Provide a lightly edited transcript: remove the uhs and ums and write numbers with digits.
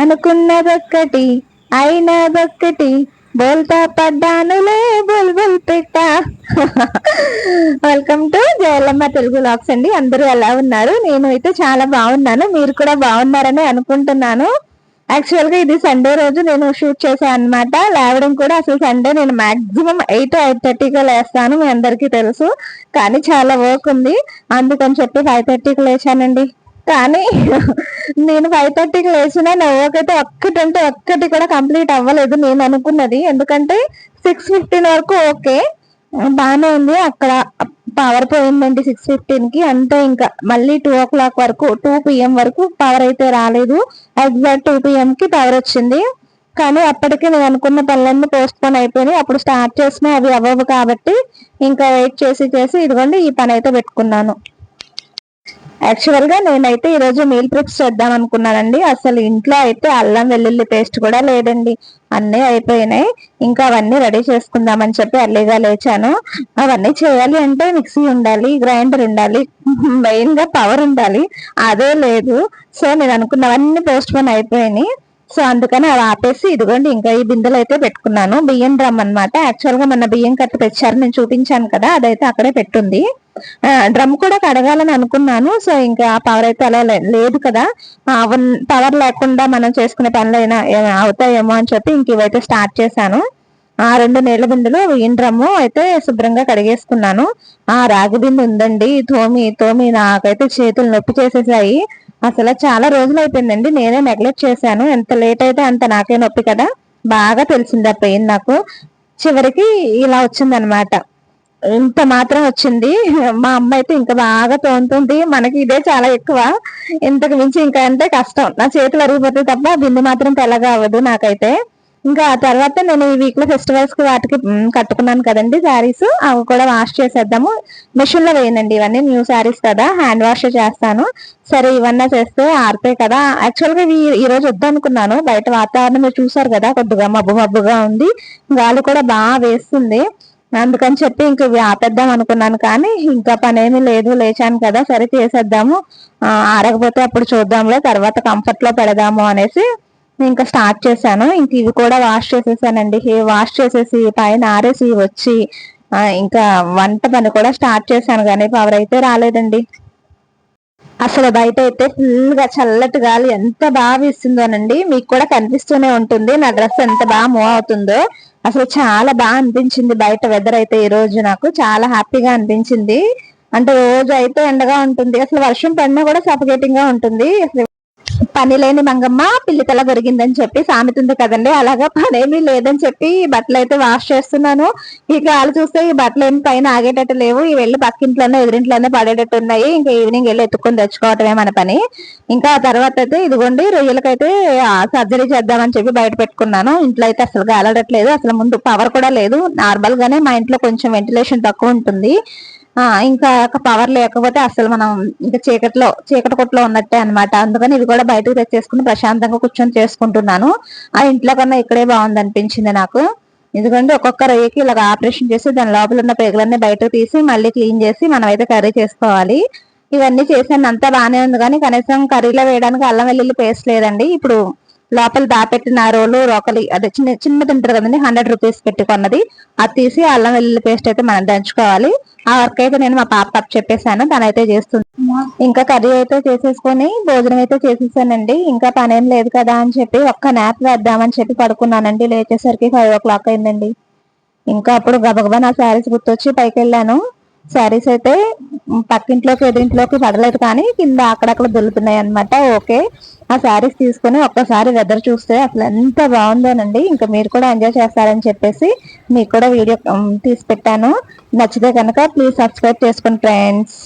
అనుకున్నదొక్కటి అయినదొక్కటి, బోల్తా పడ్డానులే బుల్బుల్ పెట్ట. Welcome to జయలమ్మ Telugu vlogs అండి. అందరూ ఎలా ఉన్నారు? నేను అయితే చాలా బాగున్నాను, మీరు కూడా బాగున్నారని అనుకుంటున్నాను. యాక్చువల్ గా ఇది సండే రోజు నేను షూట్ చేశాను అనమాట. లేవడం కూడా అసలు సండే నేను మాక్సిమం 8-8:30గా లేస్తాను, మీ అందరికీ తెలుసు. కానీ చాలా వర్క్ ఉంది, అందుకని చెప్పి 5:30కి లేచానండి. కానీ నేను 5:30కి లేచిన నా వర్క్ అయితే ఒక్కటి కూడా కంప్లీట్ అవ్వలేదు నేను అనుకున్నది. ఎందుకంటే 6:15 వరకు ఓకే బానే ఉంది. అక్కడ పవర్ పోయిందండి 6:15కి, అంతే. ఇంకా మళ్ళీ 2 o'clock వరకు 2 PM వరకు పవర్ అయితే రాలేదు. ఎగ్జాక్ట్ 2 PMకి పవర్ వచ్చింది. కానీ అప్పటికి నేను అనుకున్న పనులన్నీ పోస్ట్ పోన్ అయిపోయినాయి. అప్పుడు స్టార్ట్ చేసినా అవి అవ్వవు కాబట్టి ఇంకా వెయిట్ చేసి ఇదిగోండి ఈ పని అయితే పెట్టుకున్నాను. యాక్చువల్ గా నేనైతే ఈరోజు మీల్ ప్రిప్స్ చేద్దాం అనుకున్నానండి. అసలు ఇంట్లో అయితే అల్లం వెల్లుల్లి పేస్ట్ కూడా లేదండి, అన్నీ అయిపోయినాయి. ఇంకా అవన్నీ రెడీ చేసుకుందామని చెప్పి ఎర్లీగా లేచాను. అవన్నీ చేయాలి అంటే మిక్సీ ఉండాలి, గ్రైండర్ ఉండాలి, మెయిన్ గా పవర్ ఉండాలి, అదే లేదు. సో నేను అనుకున్నవన్నీ పోస్ట్ పోన్ అయిపోయినాయి. సో అందుకని అవి ఆపేసి ఇదిగోండి ఇంకా ఈ బిందెలు అయితే పెట్టుకున్నాను. బియ్యం డ్రమ్ అనమాట. యాక్చువల్ గా మన బియ్యం కట్ట తెచ్చారు, నేను చూపించాను కదా, అదైతే అక్కడే పెట్టుంది. డ్రమ్ కూడా కడగాలని అనుకున్నాను. సో ఇంకా పవర్ అయితే అలా లేదు కదా, పవర్ లేకుండా మనం చేసుకునే పనులైనా అవుతాయేమో అని చెప్పి ఇంక ఇవైతే స్టార్ట్ చేశాను. 2 నీళ్ల బిందెలు బియ్యం డ్రమ్ము అయితే శుభ్రంగా కడిగేసుకున్నాను. రాగి బిందె ఉందండి, తోమి నాకైతే చేతులు నొప్పి చేసేసాయి. అసలు చాలా రోజులు అయిపోయిందండి, నేనే నెగ్లెక్ట్ చేశాను. ఎంత లేట్ అయితే అంత నాకే నొప్పి కదా, బాగా తెలిసింది ఆ పెయిన్ నాకు. చివరికి ఇలా వచ్చిందనమాట, ఇంత మాత్రం వచ్చింది. మా అమ్మ అయితే ఇంకా బాగా తోముతుంది, మనకి ఇదే చాలా ఎక్కువ, ఇంతకు మించి ఇంకా అంటే కష్టం. నా చేతులు అరిగిపోతే తప్ప బిందె మాత్రం తెల్లగా అవ్వదు నాకైతే. ఇంకా ఆ తర్వాత నేను ఈ వీక్ లో ఫెస్టివల్స్ కి వాటికి కట్టుకున్నాను కదండి శారీస్, అవి కూడా వాష్ చేసేద్దాము. మిషన్ లో వేయనండి, ఇవన్నీ న్యూ శారీస్ కదా, హ్యాండ్ వాష్ చేస్తాను. సరే ఇవన్నీ చేస్తే ఆరిపోయి కదా. యాక్చువల్ గా ఈ రోజు వద్దనుకున్నాను, బయట వాతావరణం మీరు చూసారు కదా, కొద్దిగా మబ్బుగా ఉంది, గాలి కూడా బాగా వేస్తుంది. అందుకని చెప్పి ఇంక ఆపేద్దాం అనుకున్నాను. కానీ ఇంకా పనేమీ లేదు, లేచాను కదా, సరే చేసేద్దాము, ఆరకపోతే అప్పుడు చూద్దాంలే, తర్వాత కంఫర్ట్ లో పెడదాము అనేసి ఇంకా స్టార్ట్ చేశాను. ఇంక ఇవి కూడా వాష్ చేసేసానండి. వాష్ చేసేసి పైన ఆరేసి వచ్చి ఇంకా వంట పని కూడా స్టార్ట్ చేశాను, కానీ పవర్ అయితే రాలేదండి. అసలు బయట అయితే ఫుల్ గా చల్లటి గాలి ఎంత బాగా వీస్తుందోనండి, మీకు కూడా కనిపిస్తూనే ఉంటుంది నా డ్రెస్ ఎంత బాగా మూవ్ అవుతుందో. అసలు చాలా బాగా అనిపించింది బయట వెదర్ అయితే. ఈ రోజు నాకు చాలా హ్యాపీగా అనిపించింది. అంటే రోజు అయితే ఎండగా ఉంటుంది, అసలు వర్షం పడినా కూడా సఫకేటింగ్ గా ఉంటుంది. అసలు పని లేని మంగమ్మ పిల్లితల దొరికిందని చెప్పి సామెత ఉంది కదండి, అలాగా పనేమీ లేదని చెప్పి బట్టలు అయితే వాష్ చేస్తున్నాను. ఈ గాలి చూస్తే ఈ బట్టలు ఏమి పైన ఆగేటట్టు లేవు, ఈ వెళ్ళి పక్కింట్లోనే ఎదురింట్లోనే పడేటట్టు ఉన్నాయి. ఇంకా ఈవినింగ్ వెళ్ళి ఎత్తుకొని తెచ్చుకోవటమే మన పని. ఇంకా ఆ తర్వాత అయితే ఇదిగోండి రొయ్యలకైతే సర్జరీ చేద్దామని చెప్పి బయట పెట్టుకున్నాను. ఇంట్లో అయితే అసలు గాలడట్లేదు, అసలు ముందు పవర్ కూడా లేదు. నార్మల్ గానే మా ఇంట్లో కొంచెం వెంటిలేషన్ తక్కువ ఉంటుంది. ఇంకా పవర్ లేకపోతే అసలు మనం ఇంకా చీకటి కొట్లో ఉన్నట్టే అనమాట. అందుకని ఇది కూడా బయటకు తెచ్చేసుకుని ప్రశాంతంగా కూర్చొని చేసుకుంటున్నాను. ఆ ఇంట్లో కన్నా ఇక్కడే బాగుంది అనిపించింది నాకు. ఎందుకంటే ఒక్కొక్క రొయ్యకి ఇలాగ ఆపరేషన్ చేసి దాని లోపల ఉన్న పేగులన్నీ బయటకు తీసి మళ్ళీ క్లీన్ చేసి మనం అయితే కర్రీ చేసుకోవాలి. ఇవన్నీ చేసాను, అంతా బాగానే ఉంది. కానీ కనీసం కర్రీలో వేయడానికి అల్లం వెల్లుల్లి పేస్ట్ లేదండి. ఇప్పుడు లోపల దాపెట్టిన రోలు రోకలి అదే చిన్న తింటారు కదండి, 100 రూపీస్ పెట్టి కొన్నది, అది తీసి అల్లం వెల్లుల్లి పేస్ట్ అయితే మనం దంచుకోవాలి. ఆ వర్క్ అయితే నేను మా పాప చెప్పేశాను, తనైతే చేస్తుంది. ఇంకా కర్రీ అయితే చేసేసుకొని భోజనం అయితే చేసేసానండి. ఇంకా పనేం లేదు కదా అని చెప్పి ఒక్క నాప్ వేద్దామని చెప్పి పడుకున్నానండి. లేచేసరికి 5 o'clock అయిందండి. ఇంకా అప్పుడు గబగబా నా శారీస్ గుర్తొచ్చి పైకి వెళ్ళాను. శారీస్ అయితే పక్కింట్లోకి ఎదురింట్లోకి పడలేదు, కానీ కింద అక్కడక్కడ దొరుకుతున్నాయి అనమాట. ఓకే, ఆ శారీస్ తీసుకుని ఒక్కసారి వెదర్ చూస్తే అసలు ఎంత బాగుందోనండి. ఇంకా మీరు కూడా ఎంజాయ్ చేస్తారని చెప్పేసి మీకు కూడా వీడియో తీసి పెట్టాను. నచ్చితే కనుక ప్లీజ్ సబ్స్క్రైబ్ చేసుకోండి ఫ్రెండ్స్.